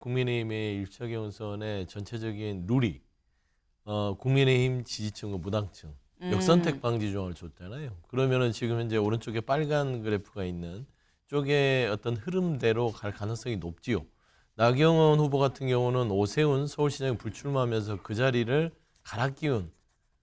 국민의힘의 일차경선의 전체적인 룰이 국민의힘 지지층과 무당층 역선택 방지 조항을 줬잖아요. 그러면은 지금 현재 오른쪽에 빨간 그래프가 있는 쪽에 어떤 흐름대로 갈 가능성이 높지요. 나경원 후보 같은 경우는 오세훈 서울시장이 불출마하면서 그 자리를 갈아 끼운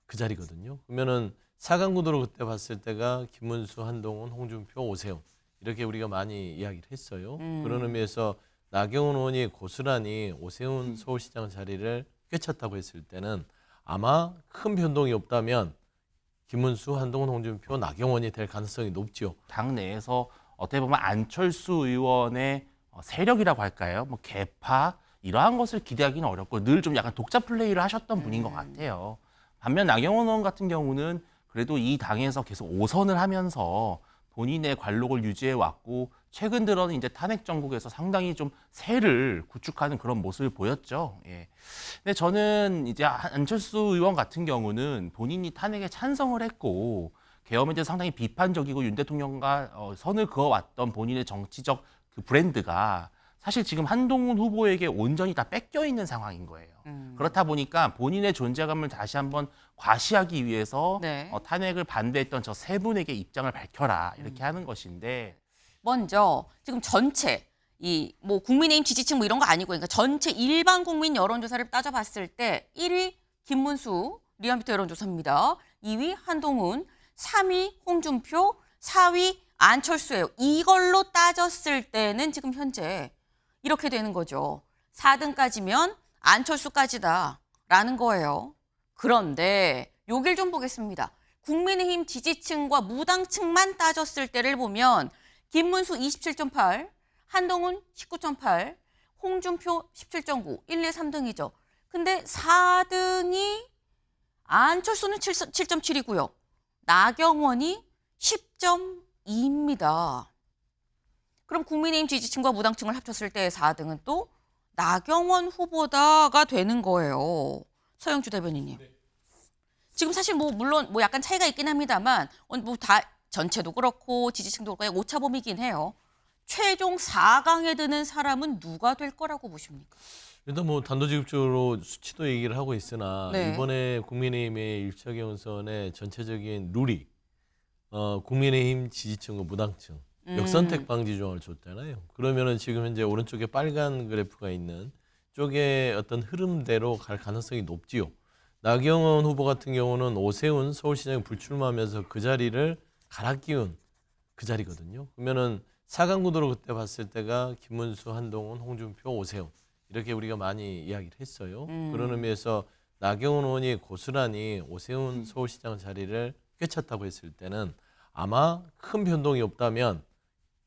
그 자리거든요. 그러면은 4강 구도로 그때 봤을 때가 김문수, 한동훈, 홍준표, 오세훈 이렇게 우리가 많이 이야기를 했어요. 그런 의미에서 나경원 의원이 고스란히 오세훈 서울시장 자리를 꿰찼다고 했을 때는 아마 큰 변동이 없다면 김문수, 한동훈, 홍준표, 나경원이 될 가능성이 높지요. 당 내에서 어떻게 보면 안철수 의원의 세력이라고 할까요? 뭐 개파 이러한 것을 기대하기는 어렵고 늘 좀 약간 독자 플레이를 하셨던 분인 것 같아요. 반면 나경원 의원 같은 경우는 그래도 이 당에서 계속 오선을 하면서 본인의 관록을 유지해 왔고 최근 들어는 이제 탄핵 정국에서 상당히 좀 세를 구축하는 그런 모습을 보였죠. 예. 근데 저는 이제 안철수 의원 같은 경우는 본인이 탄핵에 찬성을 했고 계엄에 대해서 상당히 비판적이고 윤 대통령과 선을 그어왔던 본인의 정치적 그 브랜드가 사실 지금 한동훈 후보에게 온전히 다 뺏겨 있는 상황인 거예요. 그렇다 보니까 본인의 존재감을 다시 한번 과시하기 위해서 네. 탄핵을 반대했던 저 세 분에게 입장을 밝혀라 이렇게 하는 것인데 먼저 지금 전체 이 뭐 국민의힘 지지층 뭐 이런 거 아니고 그러니까 전체 일반 국민 여론조사를 따져봤을 때 1위 김문수 리얼미터 여론조사입니다. 2위 한동훈, 3위 홍준표, 4위 안철수예요. 이걸로 따졌을 때는 지금 현재 이렇게 되는 거죠. 4등까지면 안철수까지다라는 거예요. 그런데 여길 좀 보겠습니다. 국민의힘 지지층과 무당층만 따졌을 때를 보면 김문수 27.8, 한동훈 19.8, 홍준표 17.9, 1, 2, 3등이죠. 근데 4등이 안철수는 7.7이고요. 나경원이 10.2입니다. 그럼 국민의힘 지지층과 무당층을 합쳤을 때 4등은 또 나경원 후보다가 되는 거예요. 서영주 대변인님. 지금 사실 뭐 물론 뭐 약간 차이가 있긴 합니다만 뭐 다 전체도 그렇고 지지층도 그렇고 오차범위긴 해요. 최종 4강에 드는 사람은 누가 될 거라고 보십니까? 일단 뭐 단도직입적으로 수치도 얘기를 하고 있으나 네. 이번에 국민의힘의 1차 경선의 전체적인 룰이 국민의힘 지지층과 무당층 역선택 방지 조항을 줬잖아요. 그러면은 지금 현재 오른쪽에 빨간 그래프가 있는 쪽에 어떤 흐름대로 갈 가능성이 높지요. 나경원 후보 같은 경우는 오세훈 서울시장이 불출마하면서 그 자리를 갈아 끼운 그 자리거든요. 그러면은 4강 구도로 그때 봤을 때가 김문수, 한동훈, 홍준표, 오세훈 이렇게 우리가 많이 이야기를 했어요. 그런 의미에서 나경원 의원이 고스란히 오세훈 서울시장 자리를 꿰찼다고 했을 때는 아마 큰 변동이 없다면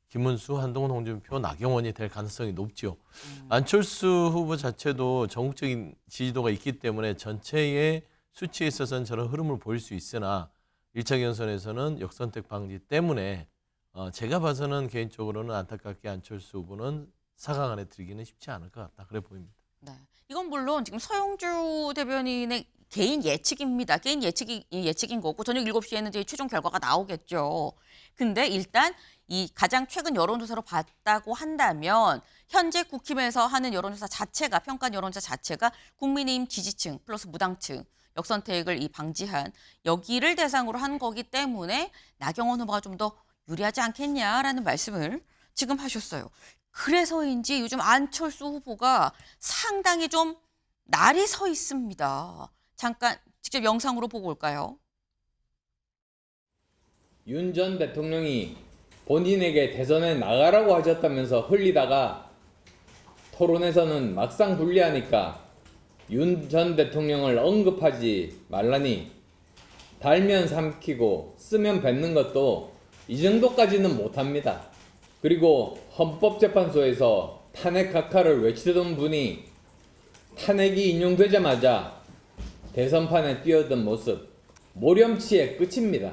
김문수, 한동훈, 홍준표, 나경원이 될 가능성이 높지요. 안철수 후보 자체도 전국적인 지지도가 있기 때문에 전체의 수치에 있어서는 저런 흐름을 보일 수 있으나 1차 경선에서는 역선택 방지 때문에 제가 봐서는 개인적으로는 안타깝게 안철수 후보는 4강 안에 들기는 쉽지 않을 것 같다. 그래 보입니다. 네. 이건 물론 지금 서영주 대변인의 개인 예측입니다. 개인 예측인 거고 저녁 7시에는 이제 최종 결과가 나오겠죠. 근데 일단 이 가장 최근 여론조사로 봤다고 한다면 현재 국힘에서 하는 여론조사 자체가 평가 여론조사 자체가 국민의힘 지지층 플러스 무당층 역선택을 방지한 여기를 대상으로 한 거기 때문에 나경원 후보가 좀 더 유리하지 않겠냐라는 말씀을 지금 하셨어요. 그래서인지 요즘 안철수 후보가 상당히 좀 날이 서 있습니다. 잠깐 직접 영상으로 보고 올까요? 윤 전 대통령이 본인에게 대선에 나가라고 하셨다면서 흘리다가 토론에서는 막상 분리하니까 윤 전 대통령을 언급하지 말라니 달면 삼키고 쓰면 뱉는 것도 이 정도까지는 못합니다. 그리고 헌법재판소에서 탄핵 각하를 외치던 분이 탄핵이 인용되자마자 대선판에 뛰어든 모습 모렴치의 끝입니다.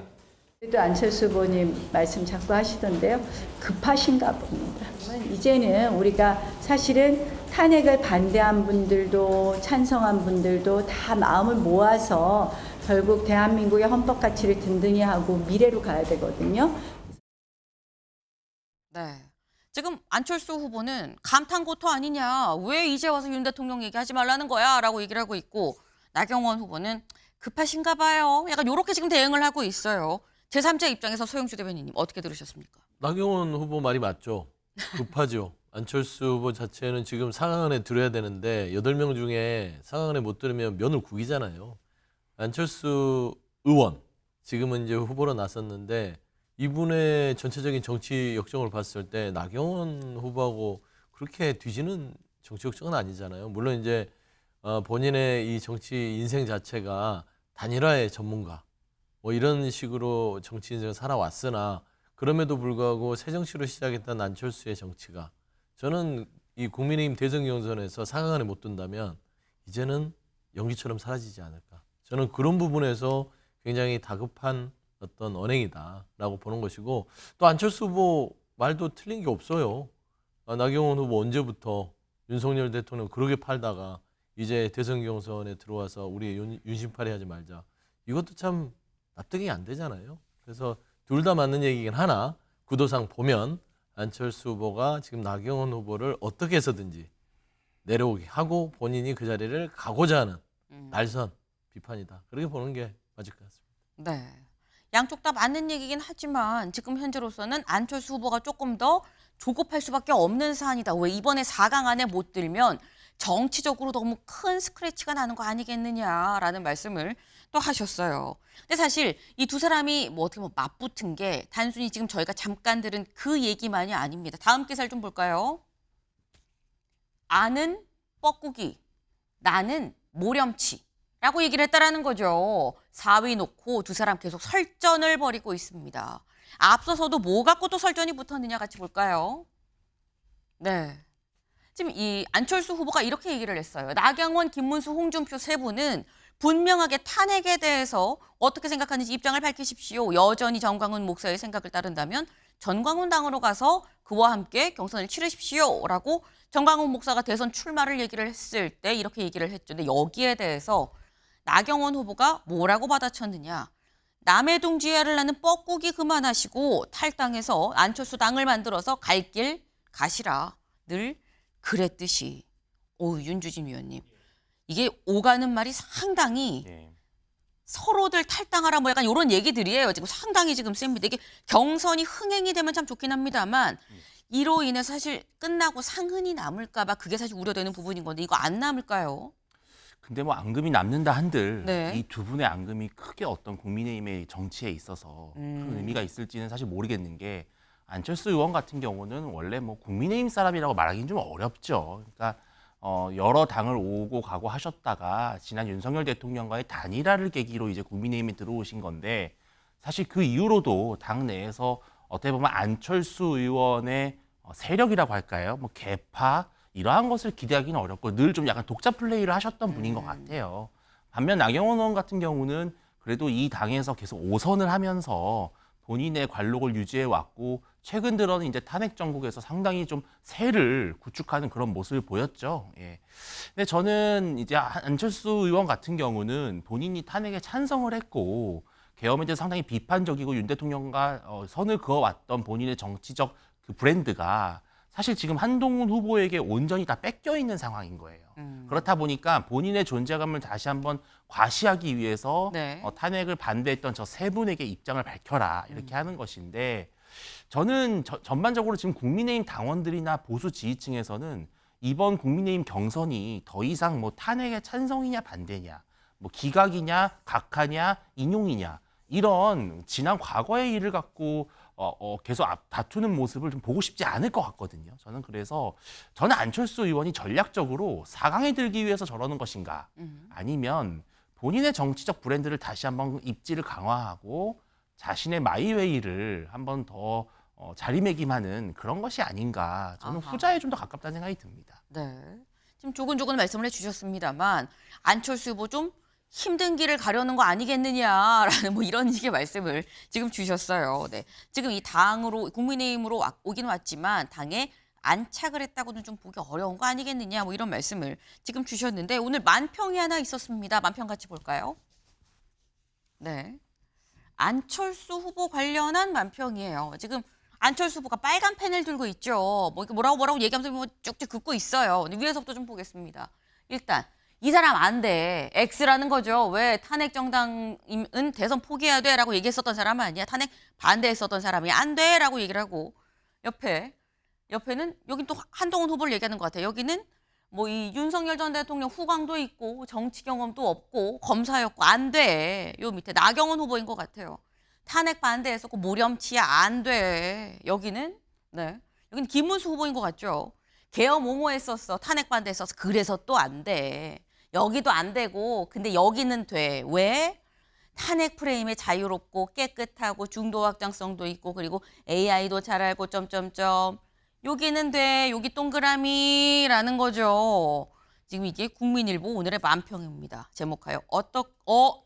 또 안철수 후보님 말씀 자꾸 하시던데요. 급하신가 봅니다. 이제는 우리가 사실은 탄핵을 반대한 분들도 찬성한 분들도 다 마음을 모아서 결국 대한민국의 헌법 가치를 든든히 하고 미래로 가야 되거든요. 네. 지금 안철수 후보는 감탄고토 아니냐. 왜 이제 와서 윤 대통령 얘기하지 말라는 거야. 라고 얘기를 하고 있고 나경원 후보는 급하신가 봐요. 약간 이렇게 지금 대응을 하고 있어요. 제3자 입장에서 소영주 대변인님 어떻게 들으셨습니까? 나경원 후보 말이 맞죠. 급하죠. 안철수 후보 자체는 지금 상황안에 들어야 되는데 8명 중에 상황안에 못 들으면 면을 구기잖아요. 안철수 의원 지금은 이제 후보로 나섰는데 이분의 전체적인 정치 역정을 봤을 때 나경원 후보하고 그렇게 뒤지는 정치 역정은 아니잖아요. 물론 이제 본인의 이 정치 인생 자체가 단일화의 전문가 뭐 이런 식으로 정치 인생을 살아왔으나 그럼에도 불구하고 새 정치로 시작했던 안철수의 정치가 저는 이 국민의힘 대선 경선에서 상황안에 못 든다면 이제는 연기처럼 사라지지 않을까. 저는 그런 부분에서 굉장히 다급한 어떤 언행이다라고 보는 것이고 또 안철수 후보 말도 틀린 게 없어요. 나경원 후보 언제부터 윤석열 대통령 그렇게 팔다가 이제 대선 경선에 들어와서 우리 윤심팔이 하지 말자. 이것도 참 납득이 안 되잖아요. 그래서 둘 다 맞는 얘기긴 하나 구도상 보면 안철수 후보가 지금 나경원 후보를 어떻게 해서든지 내려오게 하고 본인이 그 자리를 가고자 하는 날선 비판이다. 그렇게 보는 게 맞을 것 같습니다. 네. 양쪽 다 맞는 얘기긴 하지만 지금 현재로서는 안철수 후보가 조금 더 조급할 수밖에 없는 사안이다. 왜 이번에 4강 안에 못 들면 정치적으로 너무 큰 스크래치가 나는 거 아니겠느냐라는 말씀을 또 하셨어요. 근데 사실 이 두 사람이 뭐 어떻게 보면 맞붙은 게 단순히 지금 저희가 잠깐 들은 그 얘기만이 아닙니다. 다음 기사를 좀 볼까요? 아는 뻐꾸기, 나는 모렴치라고 얘기를 했다라는 거죠. 4위 놓고 두 사람 계속 설전을 벌이고 있습니다. 앞서서도 뭐 갖고 또 설전이 붙었느냐 같이 볼까요? 네. 지금 이 안철수 후보가 이렇게 얘기를 했어요. 나경원, 김문수, 홍준표 세 분은 분명하게 탄핵에 대해서 어떻게 생각하는지 입장을 밝히십시오. 여전히 정광훈 목사의 생각을 따른다면 전광훈 당으로 가서 그와 함께 경선을 치르십시오라고 정광훈 목사가 대선 출마를 얘기를 했을 때 이렇게 얘기를 했죠. 근데 여기에 대해서 나경원 후보가 뭐라고 받아쳤느냐. 남의 둥지야를 나는 뻐꾸기 그만하시고 탈당해서 안철수 당을 만들어서 갈 길 가시라. 늘 그랬듯이. 오, 윤주진 위원님. 이게 오가는 말이 상당히 네. 서로들 탈당하라 뭐 약간 이런 얘기들이에요. 지금 상당히 지금 셉니다. 이게 경선이 흥행이 되면 참 좋긴 합니다만 이로 인해서 사실 끝나고 상흔이 남을까 봐 그게 사실 우려되는 부분인 건데 이거 안 남을까요? 근데 뭐 앙금이 남는다 한들 네. 이 두 분의 앙금이 크게 어떤 국민의힘의 정치에 있어서 큰 의미가 있을지는 사실 모르겠는 게 안철수 의원 같은 경우는 원래 뭐 국민의힘 사람이라고 말하기는 좀 어렵죠. 그러니까 여러 당을 오고 가고 하셨다가 지난 윤석열 대통령과의 단일화를 계기로 이제 국민의힘에 들어오신 건데 사실 그 이후로도 당 내에서 어떻게 보면 안철수 의원의 세력이라고 할까요? 뭐 개파 이러한 것을 기대하기는 어렵고 늘 좀 약간 독자 플레이를 하셨던 분인 것 같아요. 반면 나경원 의원 같은 경우는 그래도 이 당에서 계속 5선을 하면서 본인의 관록을 유지해 왔고 최근 들어는 이제 탄핵 정국에서 상당히 좀 세를 구축하는 그런 모습을 보였죠. 예. 근데 저는 이제 안철수 의원 같은 경우는 본인이 탄핵에 찬성을 했고 계엄에 대해서 상당히 비판적이고 윤 대통령과 선을 그어왔던 본인의 정치적 그 브랜드가 사실 지금 한동훈 후보에게 온전히 다 뺏겨 있는 상황인 거예요. 그렇다 보니까 본인의 존재감을 다시 한번 과시하기 위해서 네. 탄핵을 반대했던 저 세 분에게 입장을 밝혀라 이렇게 하는 것인데 저는 전반적으로 지금 국민의힘 당원들이나 보수 지지층에서는 이번 국민의힘 경선이 더 이상 뭐 탄핵에 찬성이냐 반대냐, 뭐 기각이냐 각하냐 인용이냐 이런 지난 과거의 일을 갖고 계속 다투는 모습을 좀 보고 싶지 않을 것 같거든요. 저는 그래서 저는 안철수 의원이 전략적으로 4강에 들기 위해서 저러는 것인가 아니면 본인의 정치적 브랜드를 다시 한번 입지를 강화하고 자신의 마이웨이를 한번 더 자리매김하는 그런 것이 아닌가. 저는 아하. 후자에 좀 더 가깝다는 생각이 듭니다. 네. 지금 조근조근 말씀을 해주셨습니다만 안철수 후보 좀 힘든 길을 가려는 거 아니겠느냐라는 뭐 이런 식의 말씀을 지금 주셨어요. 네. 지금 이 당으로 국민의힘으로 오긴 왔지만 당에 안착을 했다고는 좀 보기 어려운 거 아니겠느냐 뭐 이런 말씀을 지금 주셨는데 오늘 만평이 하나 있었습니다. 만평 같이 볼까요? 네. 안철수 후보 관련한 만평이에요. 지금 안철수 후보가 빨간 펜을 들고 있죠. 뭐 이렇게 뭐라고 얘기하면서 뭐 쭉쭉 긋고 있어요. 근데 위에서부터 좀 보겠습니다. 일단 이 사람 안 돼. X라는 거죠. 왜 탄핵 정당은 대선 포기해야 돼라고 얘기했었던 사람 아니야. 탄핵 반대했었던 사람이 안 돼라고 얘기를 하고 옆에는 여긴 또 한동훈 후보를 얘기하는 것 같아요. 여기는 뭐 이 윤석열 전 대통령 후광도 있고 정치 경험도 없고 검사였고 안 돼. 요 밑에 나경원 후보인 것 같아요. 탄핵 반대했었고 모렴치야 안 돼. 여기는 김문수 후보인 것 같죠. 계엄 옹호했었어. 탄핵 반대했었어. 그래서 또 안 돼. 여기도 안 되고 근데 여기는 돼. 왜? 탄핵 프레임에 자유롭고 깨끗하고 중도 확장성도 있고 그리고 AI도 잘 알고 점점점. 여기는 돼. 여기 동그라미라는 거죠. 지금 이게 국민일보 오늘의 만평입니다. 제목하여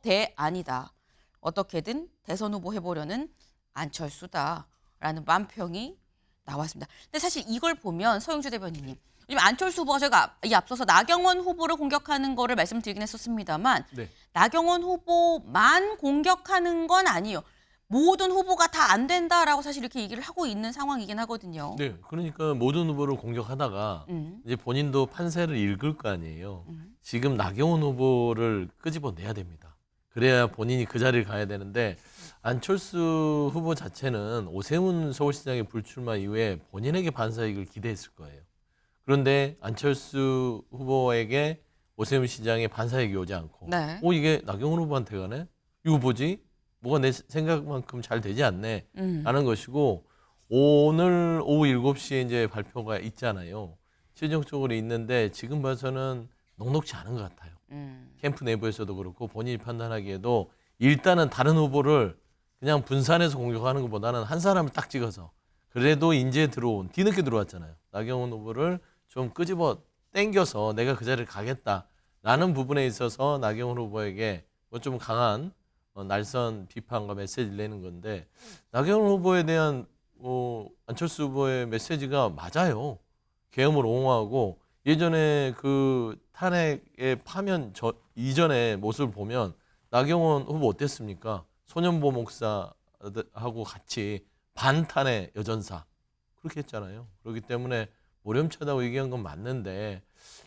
대 아니다. 어떻게든 대선 후보 해보려는 안철수다라는 만평이 나왔습니다. 근데 사실 이걸 보면 서영주 대변인님, 요즘 안철수 후보가 저희가 이 앞서서 나경원 후보를 공격하는 거를 말씀드리긴 했었습니다만 네. 나경원 후보만 공격하는 건 아니에요. 모든 후보가 다 안 된다라고 사실 이렇게 얘기를 하고 있는 상황이긴 하거든요. 네, 그러니까 모든 후보를 공격하다가 이제 본인도 판세를 읽을 거 아니에요. 지금 나경원 후보를 끄집어내야 됩니다. 그래야 본인이 그 자리를 가야 되는데 안철수 후보 자체는 오세훈 서울시장의 불출마 이후에 본인에게 반사이익을 기대했을 거예요. 그런데 안철수 후보에게 오세훈 시장의 반사이익이 오지 않고 네. 이게 나경원 후보한테 가네? 이거 뭐지? 뭐가 내 생각만큼 잘 되지 않네? 라는 것이고 오늘 오후 7시에 이제 발표가 있잖아요. 최종적으로 있는데 지금 봐서는 녹록지 않은 것 같아요. 캠프 내부에서도 그렇고 본인이 판단하기에도 일단은 다른 후보를 그냥 분산해서 공격하는 것보다는 한 사람을 딱 찍어서 그래도 이제 뒤늦게 들어왔잖아요. 나경원 후보를 좀 끄집어 당겨서 내가 그 자리를 가겠다라는 부분에 있어서 나경원 후보에게 뭐 좀 강한 날선 비판과 메시지를 내는 건데 나경원 후보에 대한 안철수 후보의 메시지가 맞아요. 계엄을 옹호하고 예전에 그 탄핵의 파면 이전의 모습을 보면 나경원 후보 어땠습니까? 손현보 목사하고 같이 반탄핵 여전사 그렇게 했잖아요. 그렇기 때문에 모렴치하다고 얘기한 건 맞는데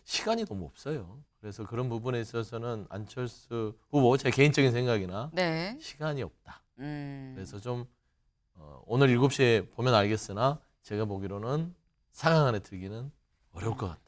시간이 너무 없어요. 그래서 그런 부분에 있어서는 안철수 후보 제 개인적인 생각이나 네. 시간이 없다. 음. 그래서 좀 오늘 7시에 보면 알겠으나 제가 보기로는 4강 안에 들기는 어려울 것 같다.